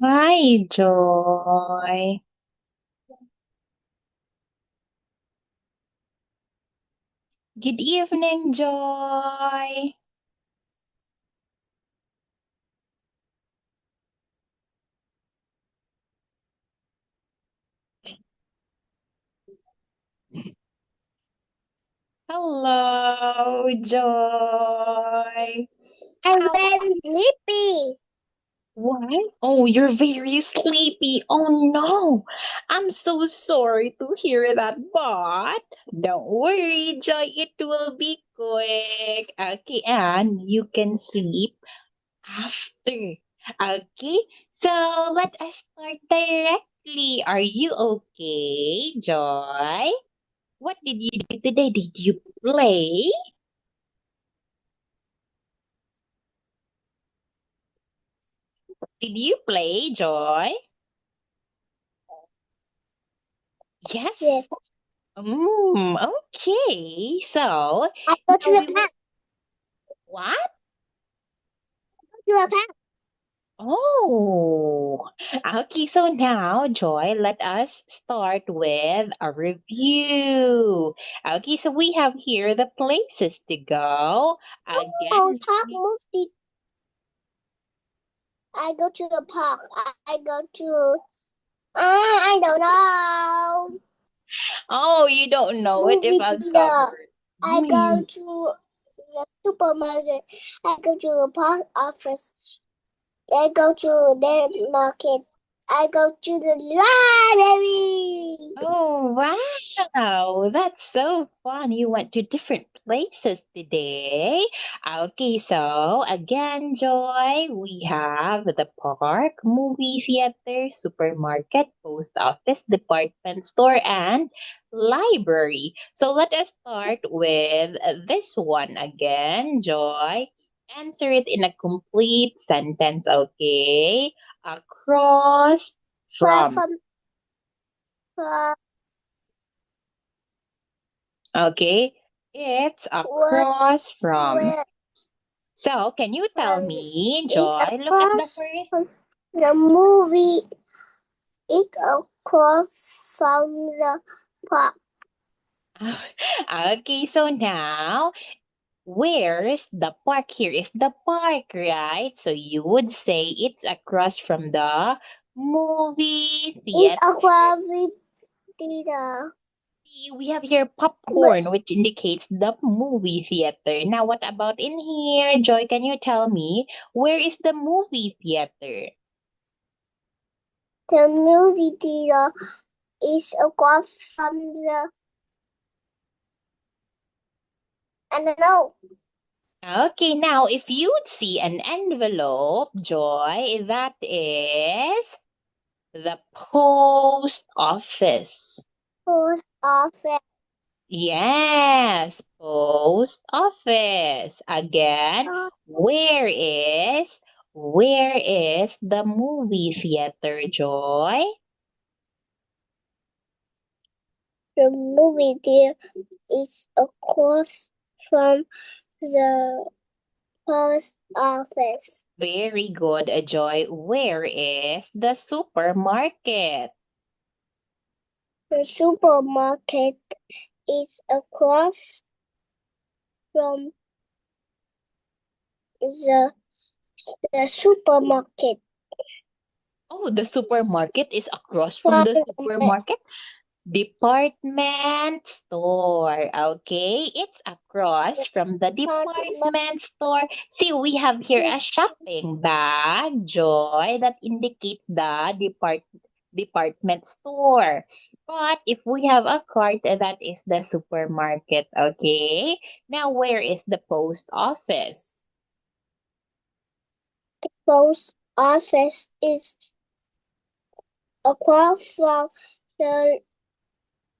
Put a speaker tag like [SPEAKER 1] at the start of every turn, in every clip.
[SPEAKER 1] Hi, Joy. Good evening, Joy. Hello, Joy.
[SPEAKER 2] I'm
[SPEAKER 1] How?
[SPEAKER 2] very sleepy.
[SPEAKER 1] What? Oh, you're very sleepy. Oh no. I'm so sorry to hear that, but don't worry, Joy. It will be quick. Okay, and you can sleep after. Okay, so let us start directly. Are you okay, Joy? What did you do today? Did you play? Did you play, Joy?
[SPEAKER 2] Yes,
[SPEAKER 1] Yes. Okay. So
[SPEAKER 2] I go to
[SPEAKER 1] now
[SPEAKER 2] the
[SPEAKER 1] we will.
[SPEAKER 2] park.
[SPEAKER 1] What?
[SPEAKER 2] To the park.
[SPEAKER 1] Oh, okay. So now, Joy, let us start with a review. Okay, so we have here the places to go.
[SPEAKER 2] Oh,
[SPEAKER 1] Again,
[SPEAKER 2] park movie. I go to the park. I go to. I don't know.
[SPEAKER 1] oh, you don't know it if
[SPEAKER 2] Movie
[SPEAKER 1] I'll
[SPEAKER 2] theater.
[SPEAKER 1] cover.
[SPEAKER 2] I go
[SPEAKER 1] Hmm.
[SPEAKER 2] to the supermarket. I go to the park office. I go to the market. I go to the library.
[SPEAKER 1] Oh, wow. That's so fun. You went to different places today. Okay, so again, Joy, we have the park, movie theater, supermarket, post office, department store, and library. So let us start with this one again, Joy. Answer it in a complete sentence, okay? Across
[SPEAKER 2] Where
[SPEAKER 1] from.
[SPEAKER 2] from
[SPEAKER 1] Okay, it's
[SPEAKER 2] where
[SPEAKER 1] across from.
[SPEAKER 2] where
[SPEAKER 1] So, can you tell
[SPEAKER 2] where
[SPEAKER 1] me,
[SPEAKER 2] is
[SPEAKER 1] Joy? Look at the
[SPEAKER 2] across
[SPEAKER 1] first.
[SPEAKER 2] from the movie is across from the park.
[SPEAKER 1] Okay, so now, where's the park? Here is the park, right? So you would say it's across from the movie
[SPEAKER 2] Is
[SPEAKER 1] theater.
[SPEAKER 2] across the theater.
[SPEAKER 1] See, we have here
[SPEAKER 2] But
[SPEAKER 1] popcorn, which indicates the movie theater. Now, what about in here? Joy, can you tell me where is the movie theater?
[SPEAKER 2] the movie theater is across from the I don't know.
[SPEAKER 1] Okay, now if you would see an envelope, Joy, that is the post office.
[SPEAKER 2] Post office.
[SPEAKER 1] Yes, post office. Again,
[SPEAKER 2] Uh,
[SPEAKER 1] where is the movie theater, Joy?
[SPEAKER 2] the movie theater is across from the post office.
[SPEAKER 1] Very good, Joy. Where is the supermarket?
[SPEAKER 2] The supermarket is across from the supermarket.
[SPEAKER 1] Oh, the supermarket is across from
[SPEAKER 2] From
[SPEAKER 1] the
[SPEAKER 2] the
[SPEAKER 1] supermarket. Department store. Okay, it's across from the
[SPEAKER 2] department
[SPEAKER 1] department store. See, we have here a
[SPEAKER 2] is
[SPEAKER 1] shopping bag, Joy, that indicates the department store. But if we have a cart, that is the supermarket. Okay, now where is the post office?
[SPEAKER 2] post office is across from the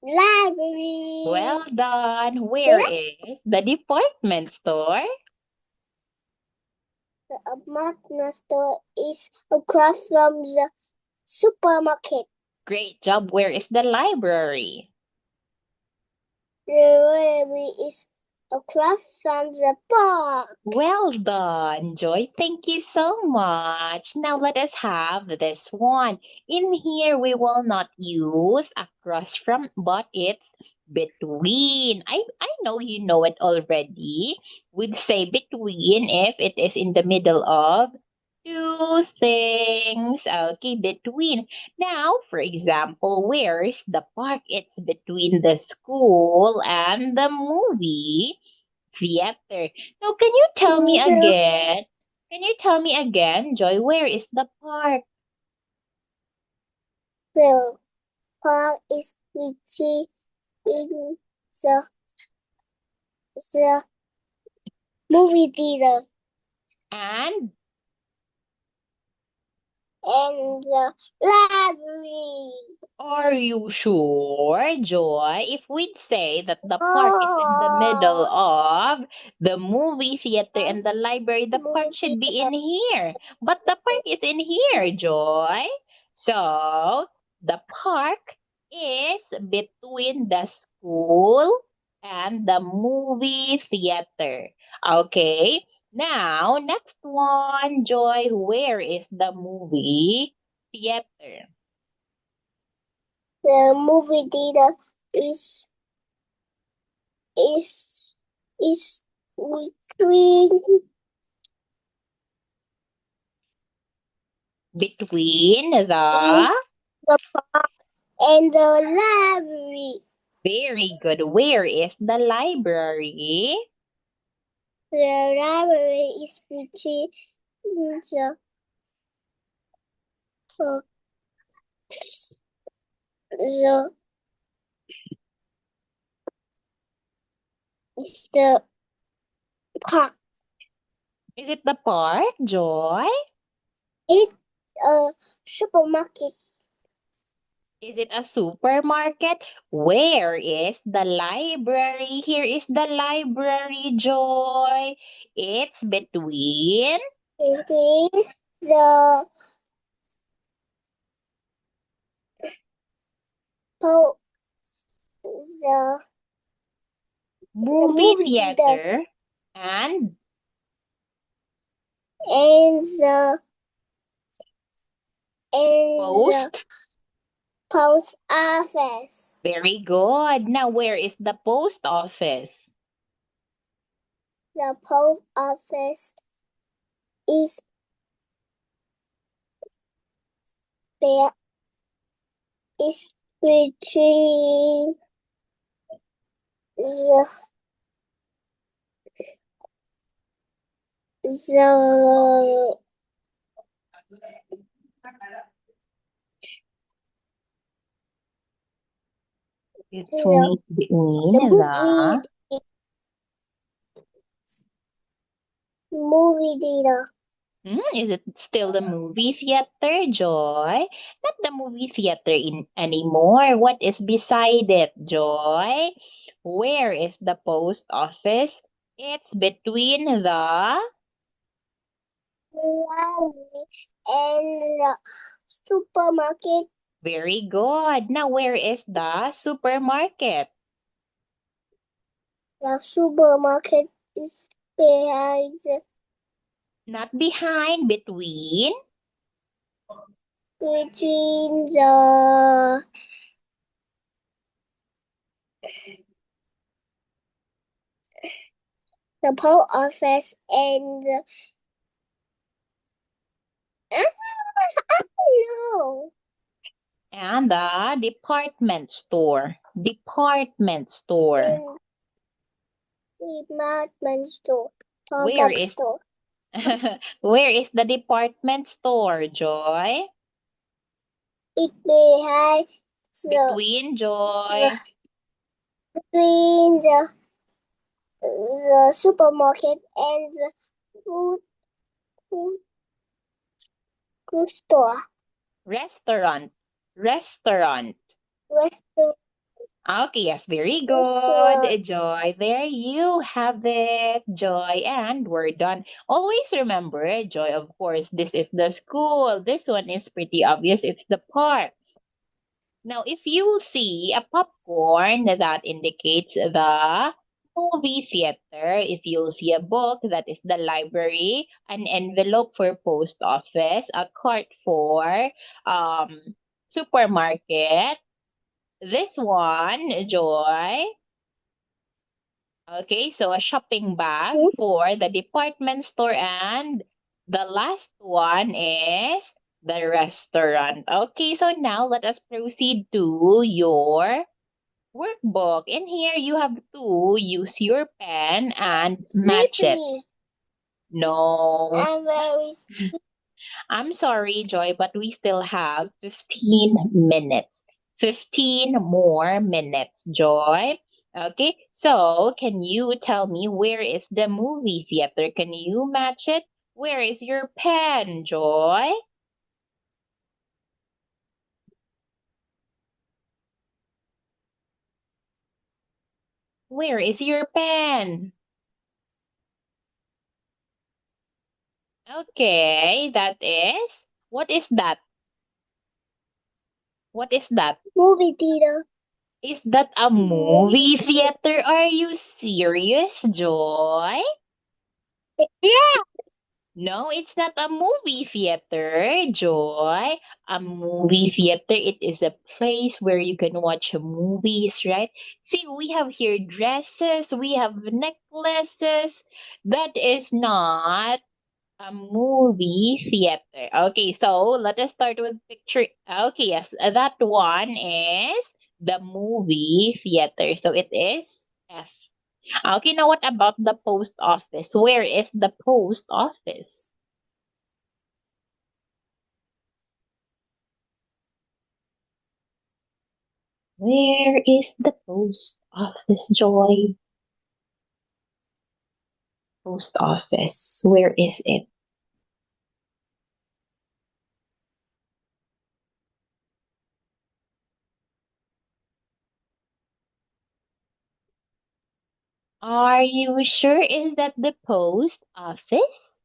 [SPEAKER 2] library.
[SPEAKER 1] Well done.
[SPEAKER 2] See
[SPEAKER 1] Where is the department store?
[SPEAKER 2] the department store is across from the supermarket.
[SPEAKER 1] Great job. Where is the library?
[SPEAKER 2] The library is across from the park.
[SPEAKER 1] Well done, Joy. Thank you so much. Now let us have this one. In here, we will not use across from, but it's between. I know you know it already. We'd say between if it is in the middle of two things. Okay, between. Now, for example, where's the park? It's between the school and the movie theater. Now, can you tell me
[SPEAKER 2] The,
[SPEAKER 1] again? Can you tell me again, Joy, where is the park?
[SPEAKER 2] the park is between in the movie theater
[SPEAKER 1] And
[SPEAKER 2] and the library.
[SPEAKER 1] are you sure, Joy? If we'd say that the park is in the middle
[SPEAKER 2] Oh,
[SPEAKER 1] of the movie theater and the library, the park
[SPEAKER 2] movie
[SPEAKER 1] should be
[SPEAKER 2] theater.
[SPEAKER 1] in here. But the park is in here, Joy. So the park is between the school and the movie theater. Okay. Now, next one, Joy. Where is the movie theater?
[SPEAKER 2] The movie theater is is is between
[SPEAKER 1] Between the
[SPEAKER 2] the park and the library.
[SPEAKER 1] very good. Where is the library?
[SPEAKER 2] The library is between uh, the the park.
[SPEAKER 1] Is it the park, Joy?
[SPEAKER 2] It's a supermarket.
[SPEAKER 1] Is it a supermarket? Where is the library? Here is the library, Joy. It's between
[SPEAKER 2] Between the po- the
[SPEAKER 1] movie
[SPEAKER 2] movie theater
[SPEAKER 1] theater and
[SPEAKER 2] and the
[SPEAKER 1] post.
[SPEAKER 2] post office.
[SPEAKER 1] Very good. Now, where is the post office?
[SPEAKER 2] The post office is there is between the the
[SPEAKER 1] It's
[SPEAKER 2] the,
[SPEAKER 1] between
[SPEAKER 2] the
[SPEAKER 1] the
[SPEAKER 2] movie theater.
[SPEAKER 1] Is it still the movie theater, Joy? Not the movie theater anymore. What is beside it, Joy? Where is the post office? It's between the
[SPEAKER 2] Library and the supermarket.
[SPEAKER 1] very good. Now, where is the supermarket?
[SPEAKER 2] The supermarket is behind
[SPEAKER 1] Not behind, between.
[SPEAKER 2] between the post office and the I don't know.
[SPEAKER 1] And the department store. Department store.
[SPEAKER 2] In department store,
[SPEAKER 1] Where
[SPEAKER 2] drug
[SPEAKER 1] is
[SPEAKER 2] store.
[SPEAKER 1] where is the department store, Joy?
[SPEAKER 2] It behind the,
[SPEAKER 1] Between,
[SPEAKER 2] the
[SPEAKER 1] Joy.
[SPEAKER 2] between the supermarket and the food food, food store.
[SPEAKER 1] Restaurant. Restaurant.
[SPEAKER 2] Restaurant.
[SPEAKER 1] Okay, yes, very
[SPEAKER 2] Restaurant.
[SPEAKER 1] good, Joy. There you have it, Joy. And we're done. Always remember, Joy, of course, this is the school. This one is pretty obvious. It's the park. Now, if you see a popcorn, that indicates the movie theater. If you'll see a book, that is the library. An envelope for post office. A cart for supermarket. This one, Joy. Okay, so a shopping bag for the department store, and the last one is the restaurant. Okay, so now let us proceed to your workbook. In here, you have to use your pen and match it.
[SPEAKER 2] Sleepy.
[SPEAKER 1] No,
[SPEAKER 2] I'm very
[SPEAKER 1] I'm sorry, Joy, but we still have 15 minutes. 15 more minutes, Joy. Okay, so can you tell me where is the movie theater? Can you match it? Where is your pen, Joy? Where is your pen? Okay, that is. What is that? What is that?
[SPEAKER 2] movie theater.
[SPEAKER 1] Is that a movie theater? Are you serious, Joy?
[SPEAKER 2] Yeah.
[SPEAKER 1] No, it's not a movie theater, Joy. A movie theater, it is a place where you can watch movies, right? See, we have here dresses, we have necklaces. That is not a movie theater. Okay, so let us start with picture. Okay, yes, that one is the movie theater. So it is F. Okay, now what about the post office? Where is the post office? Where is the post office, Joy? Post office. Where is it? Are you sure is that the post office?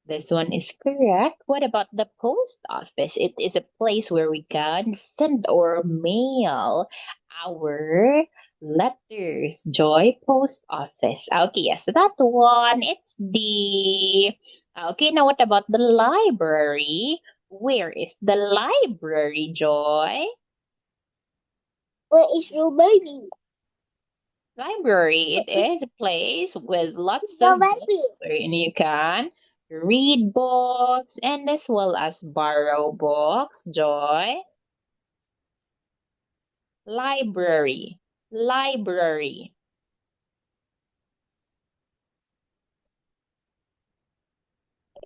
[SPEAKER 1] This one is correct. What about the post office? It is a place where we can send or mail our letters. Joy, post office. Okay, yes, that one. It's D. Okay, now what about the library? Where is the library, Joy?
[SPEAKER 2] Where is your baby?
[SPEAKER 1] Library. It is a place with lots
[SPEAKER 2] Your
[SPEAKER 1] of books
[SPEAKER 2] baby.
[SPEAKER 1] wherein you can read books and as well as borrow books. Joy. Library. Library.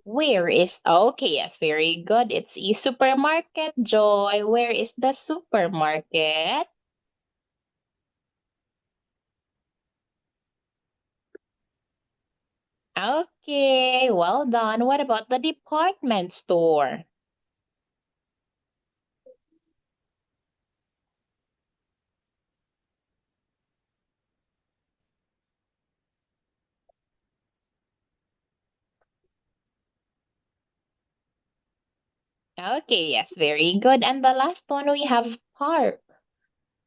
[SPEAKER 1] Where is, okay, yes, very good. It's a supermarket, Joy. Where is the supermarket? Okay, well done. What about the department store? Okay, yes, very good. And the last one we have park.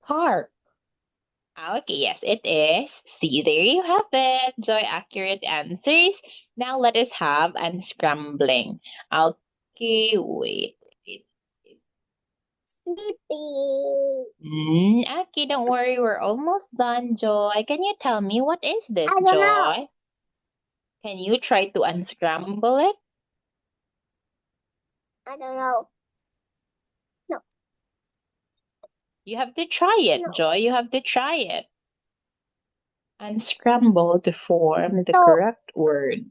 [SPEAKER 1] Park. Okay, yes, it is. See, there you have it. Joy, accurate answers. Now let us have unscrambling. Okay, wait.
[SPEAKER 2] Sleepy.
[SPEAKER 1] Okay, don't worry, we're almost done, Joy. Can you tell me what is this,
[SPEAKER 2] I don't know.
[SPEAKER 1] Joy? Can you try to unscramble it?
[SPEAKER 2] I don't know. No.
[SPEAKER 1] You have to try it,
[SPEAKER 2] No.
[SPEAKER 1] Joy. You have to try it. Unscramble to form the
[SPEAKER 2] No.
[SPEAKER 1] correct word.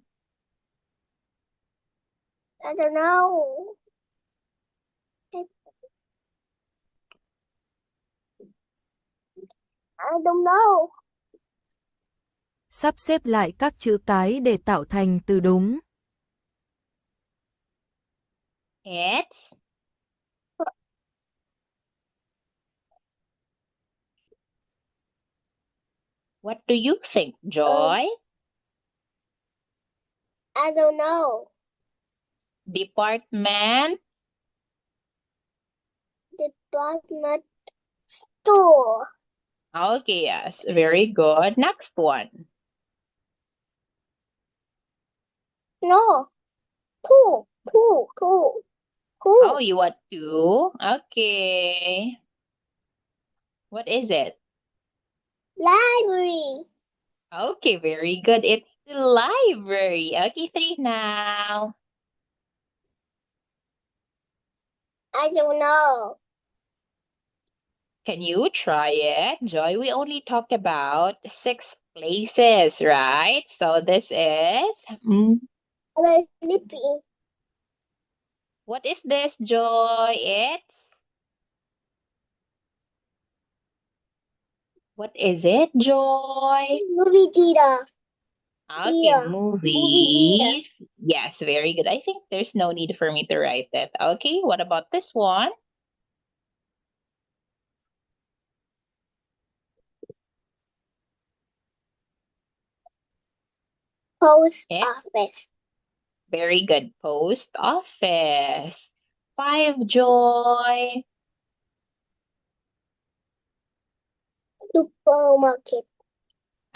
[SPEAKER 2] I don't know. I don't know.
[SPEAKER 3] Sắp xếp lại các chữ cái để tạo thành từ đúng.
[SPEAKER 1] It's what do you think, Joy?
[SPEAKER 2] I don't know.
[SPEAKER 1] Department.
[SPEAKER 2] Department store.
[SPEAKER 1] Okay, yes, very good. Next one.
[SPEAKER 2] No. Two.
[SPEAKER 1] Oh, you want two? Okay. What is it?
[SPEAKER 2] Library.
[SPEAKER 1] Okay, very good. It's the library. Okay, three now.
[SPEAKER 2] I don't know.
[SPEAKER 1] Can you try it? Joy, we only talked about six places, right? So this is,
[SPEAKER 2] I'm sleepy.
[SPEAKER 1] what is this, Joy? What is it, Joy?
[SPEAKER 2] Movie theater.
[SPEAKER 1] Okay,
[SPEAKER 2] Movie theater.
[SPEAKER 1] movies. Yes, very good. I think there's no need for me to write it. Okay, what about this one?
[SPEAKER 2] Post
[SPEAKER 1] Eh,
[SPEAKER 2] office.
[SPEAKER 1] very good. Post office. Five, Joy.
[SPEAKER 2] Supermarket.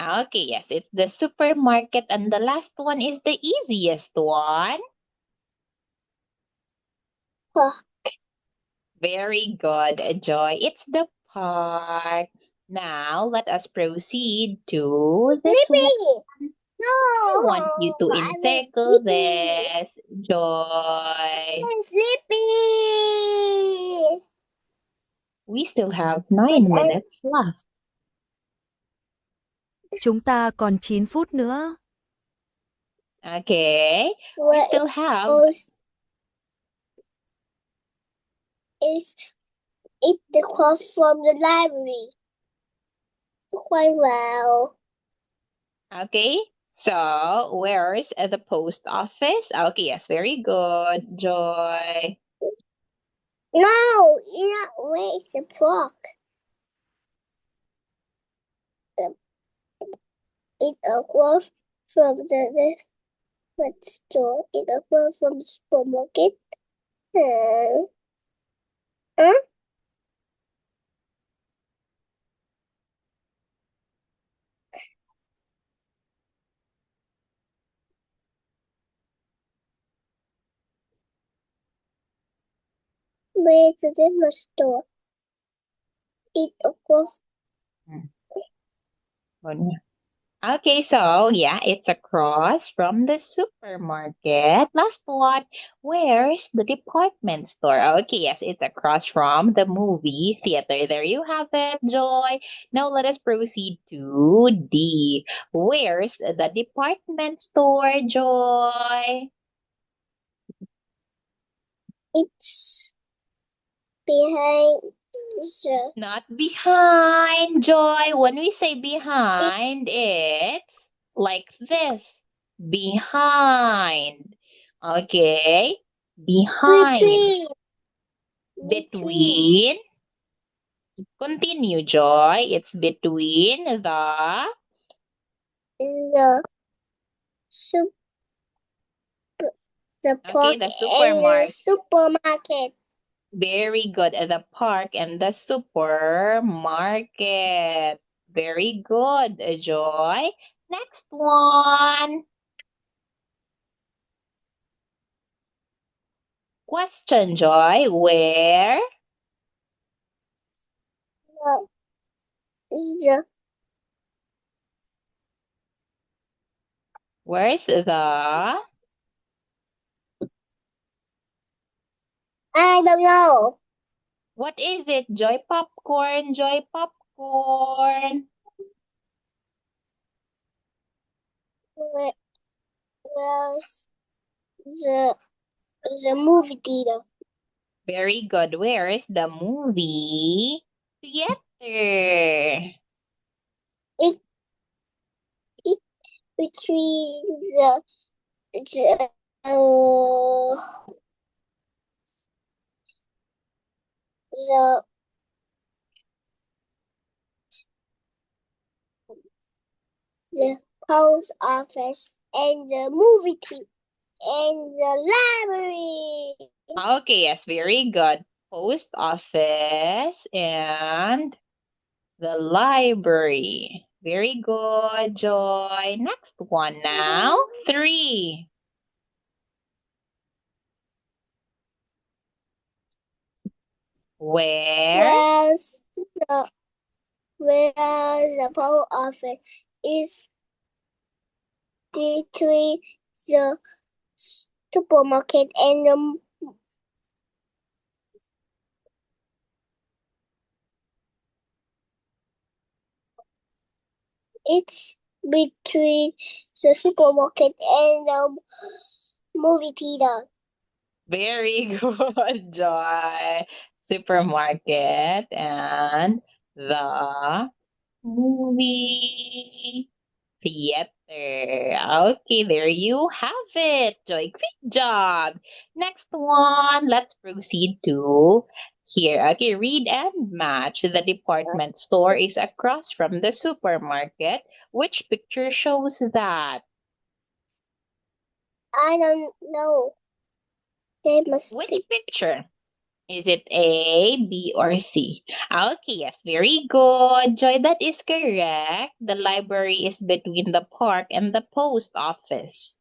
[SPEAKER 1] Okay, yes, it's the supermarket. And the last one is the easiest one.
[SPEAKER 2] Park.
[SPEAKER 1] Very good, Joy. It's the park. Now, let us proceed to this one.
[SPEAKER 2] Sleepy.
[SPEAKER 1] I want you
[SPEAKER 2] No.
[SPEAKER 1] to
[SPEAKER 2] I'm
[SPEAKER 1] encircle
[SPEAKER 2] sleepy.
[SPEAKER 1] this, Joy.
[SPEAKER 2] I'm sleepy.
[SPEAKER 1] We still have
[SPEAKER 2] But
[SPEAKER 1] 9
[SPEAKER 2] I'm
[SPEAKER 1] minutes left.
[SPEAKER 3] Chúng ta còn 9 phút nữa.
[SPEAKER 1] Okay, we
[SPEAKER 2] where
[SPEAKER 1] still have.
[SPEAKER 2] is it the quote from the library? Quite well.
[SPEAKER 1] Okay, so where's the post office? Okay, yes, very good, Joy.
[SPEAKER 2] No, where is the frog? It a quote from the store. It a quote from the supermarket. Huh? Where is the different store? It a quote.
[SPEAKER 1] Okay, so yeah, it's across from the supermarket. Last one, where's the department store? Okay, yes, it's across from the movie theater. There you have it, Joy. Now let us proceed to D. Where's the department store, Joy?
[SPEAKER 2] It's behind the.
[SPEAKER 1] Not behind, Joy. When we say behind, it's like this. Behind. Okay. Behind. Between. Continue, Joy. It's between the.
[SPEAKER 2] the sup- the
[SPEAKER 1] Okay,
[SPEAKER 2] park
[SPEAKER 1] the
[SPEAKER 2] and the
[SPEAKER 1] supermarket.
[SPEAKER 2] supermarket.
[SPEAKER 1] Very good. The park and the supermarket. Very good, Joy. Next one. Question, Joy. Where?
[SPEAKER 2] The
[SPEAKER 1] Where's the?
[SPEAKER 2] I don't know.
[SPEAKER 1] What is it? Joy popcorn, Joy popcorn.
[SPEAKER 2] Where's the movie theater?
[SPEAKER 1] Very good. Where is the movie theater?
[SPEAKER 2] It between the the the post office and the movie theater and the library.
[SPEAKER 1] Okay, yes, very good. Post office and The library. Very good, Joy. Next one now. 3. Where?
[SPEAKER 2] Whereas the post office is between the supermarket and it's between the supermarket and the movie theater.
[SPEAKER 1] Very good, Joy. Supermarket and the movie theater. Okay, there you have it, Joy. Great job. Next one, let's proceed to here. Okay, read and match. The department store is across from the supermarket. Which picture shows that?
[SPEAKER 2] I don't know. They must
[SPEAKER 1] Which
[SPEAKER 2] be.
[SPEAKER 1] picture? Is it A, B, or C? Okay, yes, very good, Joy. That is correct. The library is between the park and the post office.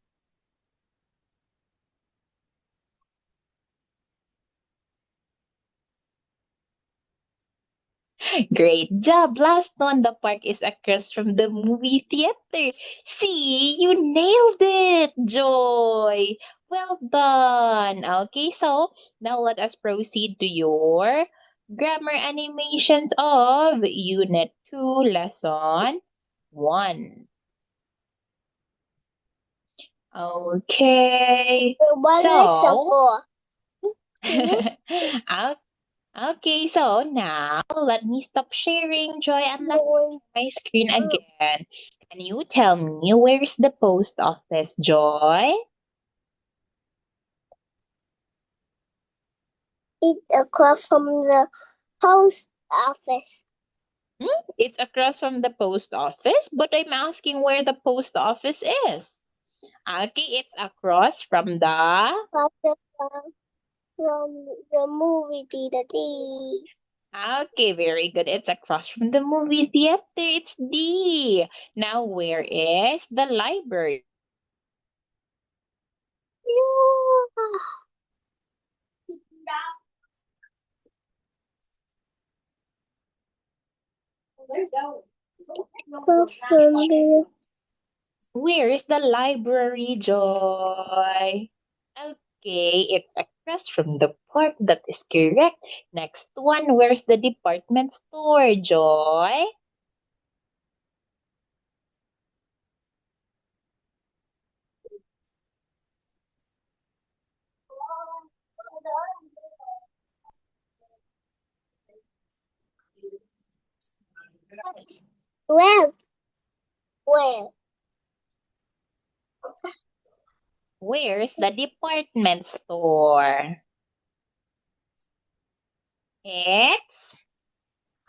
[SPEAKER 1] Great job. Last one, the park is across from the movie theater. See, you nailed it, Joy. Well done. Okay, so now let us proceed to your grammar animations of Unit 2, Lesson 1. Okay,
[SPEAKER 2] What is
[SPEAKER 1] so
[SPEAKER 2] for?
[SPEAKER 1] okay, so now let me stop sharing, Joy, and let me share my screen again. Can you tell me where's the post office, Joy?
[SPEAKER 2] It's across from the post office.
[SPEAKER 1] It's across from the post office, but I'm asking where the post office is. Okay, it's across from the...
[SPEAKER 2] From the movie theater.
[SPEAKER 1] Okay, very good. It's across from the movie theater. It's D. Now, where is the library? Where is the library, Joy? Okay, it's across from the park. That is correct. Next one, where's the department store, Joy?
[SPEAKER 2] Where? Where?
[SPEAKER 1] Where's the department store? It's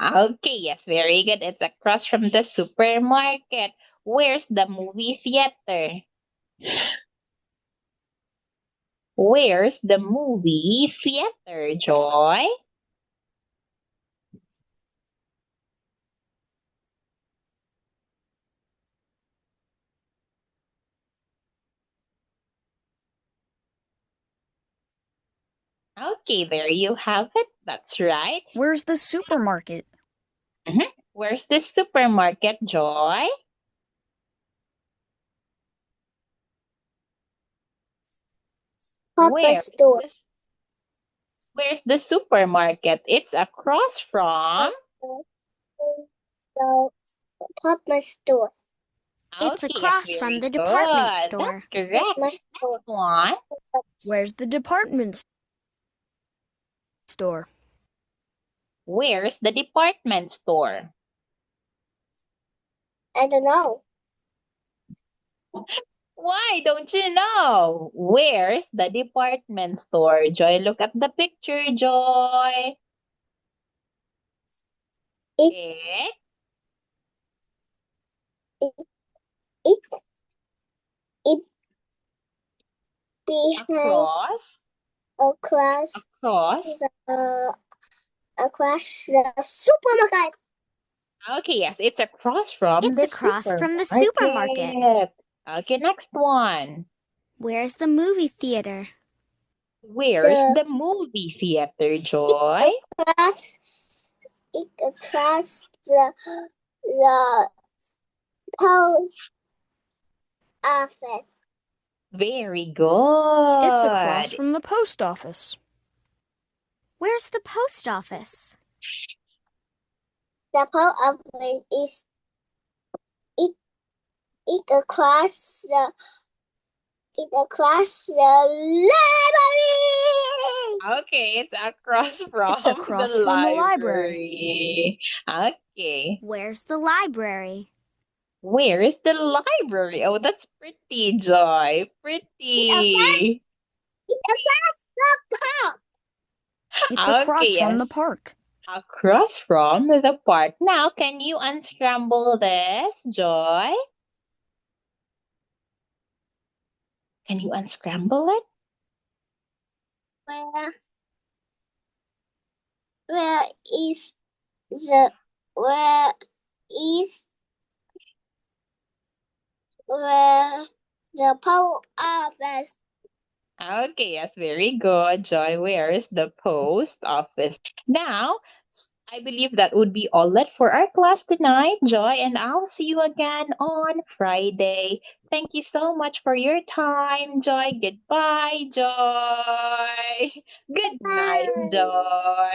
[SPEAKER 1] okay, yes, very good. It's across from the supermarket. Where's the movie theater? Where's the movie theater, Joy? Okay, there you have it. That's right.
[SPEAKER 4] Where's the supermarket?
[SPEAKER 1] Where's the supermarket, Joy?
[SPEAKER 2] Papa's store.
[SPEAKER 1] Where's the supermarket? It's across from...
[SPEAKER 2] The Papa's store.
[SPEAKER 4] It's
[SPEAKER 1] Okay,
[SPEAKER 4] across
[SPEAKER 1] yes,
[SPEAKER 4] from
[SPEAKER 1] very
[SPEAKER 4] the department
[SPEAKER 1] good.
[SPEAKER 4] store.
[SPEAKER 1] That's correct.
[SPEAKER 2] Papa's store.
[SPEAKER 1] Next one.
[SPEAKER 4] Where's the department store?
[SPEAKER 1] Where's the department store?
[SPEAKER 2] I don't know.
[SPEAKER 1] Why don't you know? Where's the department store? Joy, look at the picture, Joy.
[SPEAKER 2] It behind
[SPEAKER 1] Across
[SPEAKER 2] across the supermarket.
[SPEAKER 1] Okay, yes, it's across from
[SPEAKER 5] It's
[SPEAKER 1] the
[SPEAKER 5] across from the supermarket.
[SPEAKER 1] supermarket. Okay, next one.
[SPEAKER 5] Where's the movie theater?
[SPEAKER 1] Where's
[SPEAKER 2] The-
[SPEAKER 1] the movie theater, Joy?
[SPEAKER 2] across the post office.
[SPEAKER 1] Very good.
[SPEAKER 4] It's across from the post office.
[SPEAKER 5] Where's the post office?
[SPEAKER 2] The post office is it across the library.
[SPEAKER 1] Okay, it's across from
[SPEAKER 4] It's across
[SPEAKER 1] the
[SPEAKER 4] from the
[SPEAKER 1] library. Okay.
[SPEAKER 5] Where's the library?
[SPEAKER 1] Where is the library? Oh, that's pretty, Joy. Pretty.
[SPEAKER 2] It's across the park.
[SPEAKER 4] It's across
[SPEAKER 1] Okay,
[SPEAKER 4] from the
[SPEAKER 1] yes.
[SPEAKER 4] park.
[SPEAKER 1] Across from the park. Now, can you unscramble this, Joy? Can you unscramble it?
[SPEAKER 2] Where is the where is where the post office?
[SPEAKER 1] Okay, yes, very good, Joy. Where is the post office? Now, I believe that would be all that for our class tonight, Joy, and I'll see you again on Friday. Thank you so much for your time, Joy. Goodbye, Joy. Good night,
[SPEAKER 2] Bye.
[SPEAKER 1] Joy.